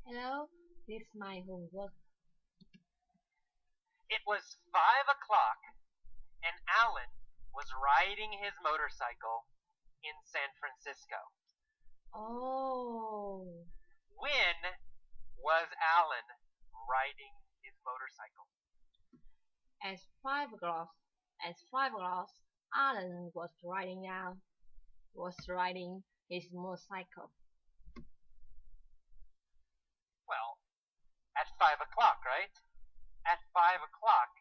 Hello, this is my homework. It was 5 o'clock, and Alan was riding his motorcycle in San Francisco. Oh, When was Alan riding his motorcycle? at 5 o'clock, at 5 o'clock, Alan was riding his motorcycle. Well, at 5 o'clock, right? At 5 o'clock,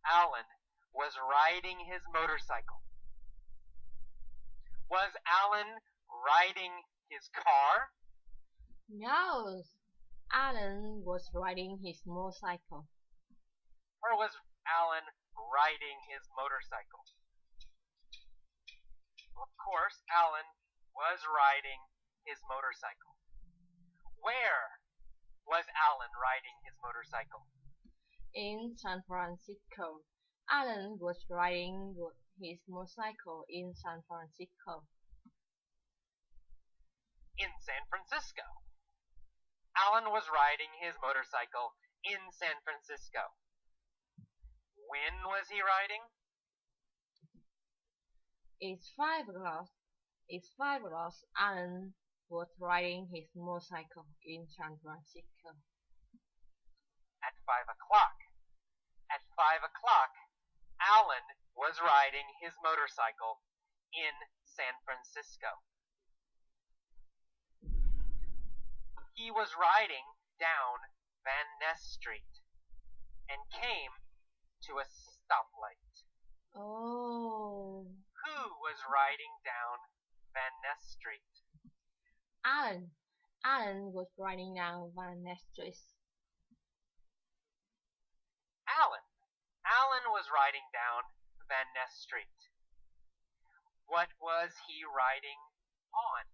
Alan was riding his motorcycle. Was Alan riding his car? No, Alan was riding his motorcycle. Or was Alan riding his motorcycle? Of course, Alan was riding his motorcycle. Where was Alan riding his motorcycle? In San Francisco, Alan was riding his motorcycle in San Francisco. In San Francisco. Alan was riding his motorcycle in San Francisco. When was he riding? It's 5 o'clock. It's 5 o'clock. Alan was riding his motorcycle in San Francisco. At 5 o'clock. At 5 o'clock, Alan was riding his motorcycle in San Francisco. He was riding down Van Ness Street and came to a stoplight. Oh, Who was riding down Van Ness Street? Alan. Alan was riding down Van Ness Street. Alan was riding down Van Ness Street. What was he riding on?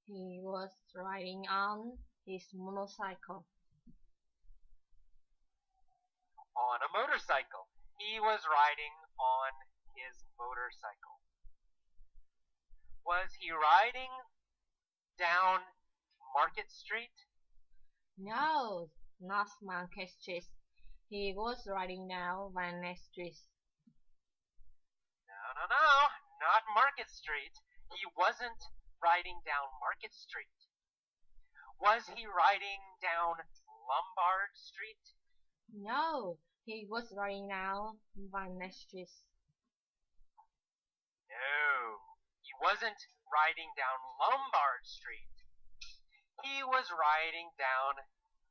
He was riding on his motorcycle. On a motorcycle. He was riding on his motorcycle. Was he riding down Market Street? No, not Market Street. He was riding down Van Ness Street. No, not Market Street. He wasn't riding down Market Street. Was he riding down Lombard Street? No, he was riding down Van Ness Street. No, he wasn't riding down Lombard Street. He was riding down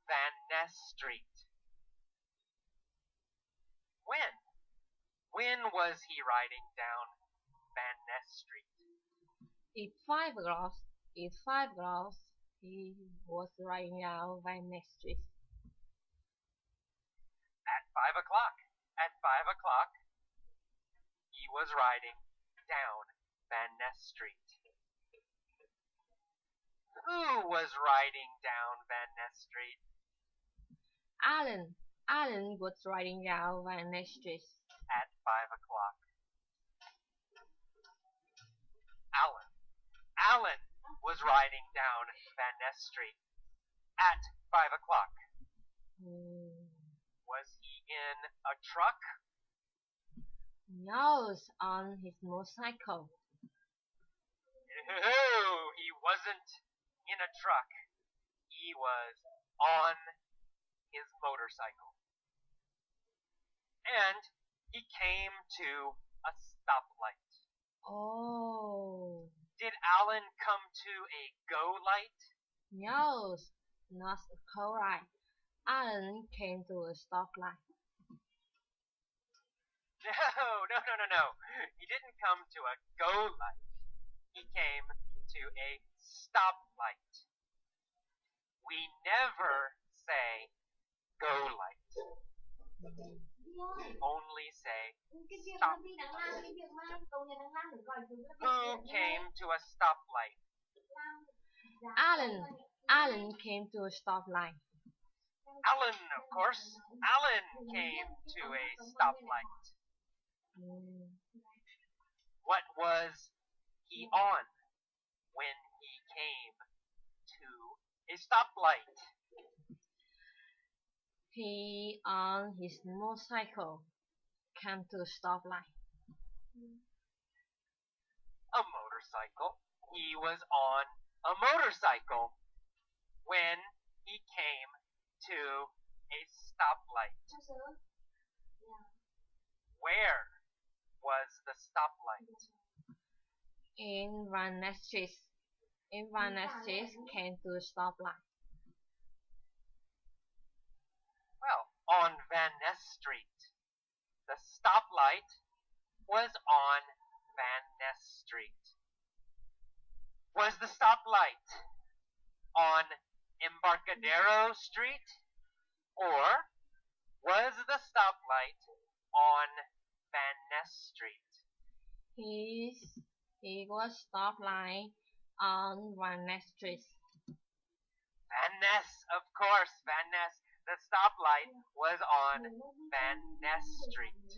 Van Ness Street. When? When was he riding down Van Ness Street? It's 5 o'clock. It's 5 o'clock. He was riding down Van Ness Street. At 5 o'clock. At 5 o'clock, he was riding down Van Ness Street. Who was riding down Van Ness Street? Alan. Alan was riding down Van Ness Street. At 5 o'clock. Alan was riding down Van Ness Street at 5 o'clock. Was he in a truck? No, on his motorcycle. No, he wasn't in a truck. He was on his motorcycle. And he came to a stoplight. Oh, Did Alan come to a go light? no, not correct. Alan came to a stoplight. No. He didn't come to a go light. He came to a stoplight. We never say go light. We only say stop. Who came to a stoplight? Alan came to a stoplight. Alan, of course. Alan came to a stoplight. What was he on when he came to A stoplight. He on his motorcycle came to a stoplight. A motorcycle. He was on a motorcycle when he came to a stoplight. Where was the stoplight? In Van Ness Street. In Van Ness Street came to a stoplight. Well, on Van Ness Street. The stoplight was on Van Ness Street. Was the stoplight on Embarcadero Street? Or was the stoplight on Van Ness Street? He was stoplight on Van Ness Street. Van Ness, of course, Van Ness. The stoplight was on Van Ness Street.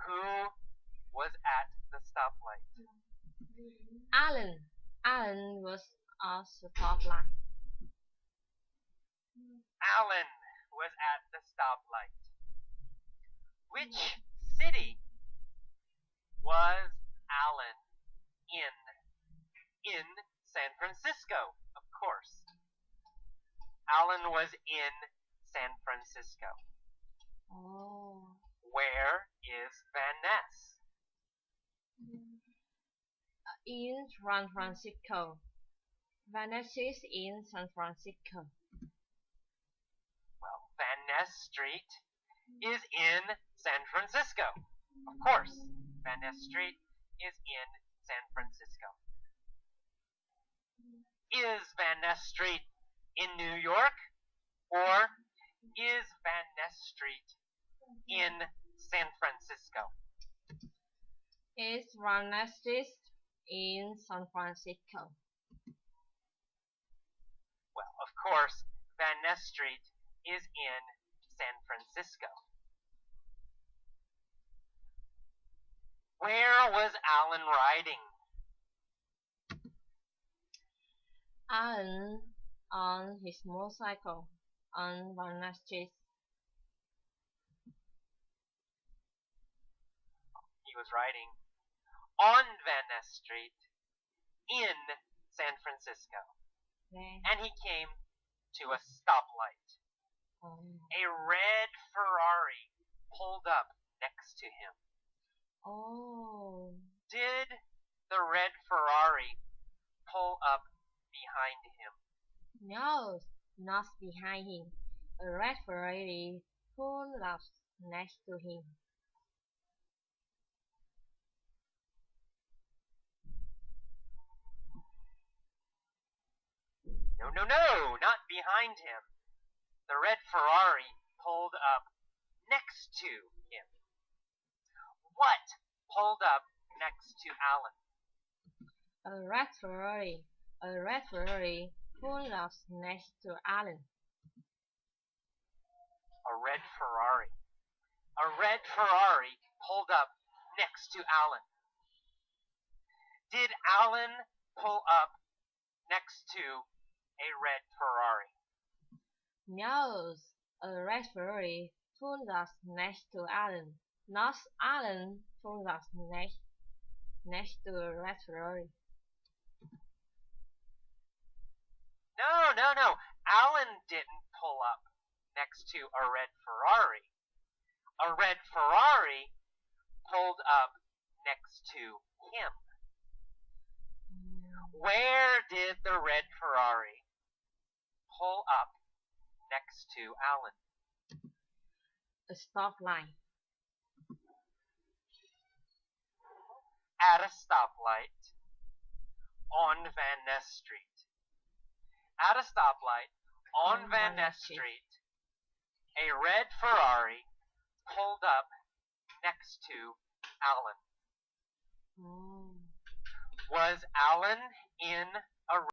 Who was at the stoplight? Alan was at the stoplight. Alan was at the stoplight. Which city was Alan in? In San Francisco, of course. Alan was in San Francisco. Oh. Where is Van Ness? In San Francisco. Van Ness is in San Francisco. Well, Van Ness Street is in San Francisco. Of course, Van Ness Street is in San Francisco. Is Van Ness Street in New York? Or is Van Ness Street in San Francisco? Is Van Ness Street in San Francisco? Well, of course, Van Ness Street is in San Francisco. Where was Alan riding? Alan on his motorcycle on Van Ness Street. He was riding on Van Ness Street in San Francisco. Yeah. And he came to a stoplight. A red Ferrari pulled up next to him. Oh. Did the red Ferrari pull up behind him? No, not behind him. A red Ferrari pulled up next to him. No, not behind him. The red Ferrari pulled up next to him. What pulled up next to Alan? A red Ferrari pulled up next to Alan. A red Ferrari. A red Ferrari pulled up next to Alan. Did Alan pull up next to a red Ferrari? No, a red Ferrari pulled up next to Alan. Not Alan pulled up next to a red Ferrari. No. Alan didn't pull up next to a red Ferrari. A red Ferrari pulled up next to him. Where did the red Ferrari pull up next to Alan? A stoplight. At a stoplight on Van Ness Street. At a stoplight on Van Ness Street, a red Ferrari pulled up next to Alan. Was Alan in a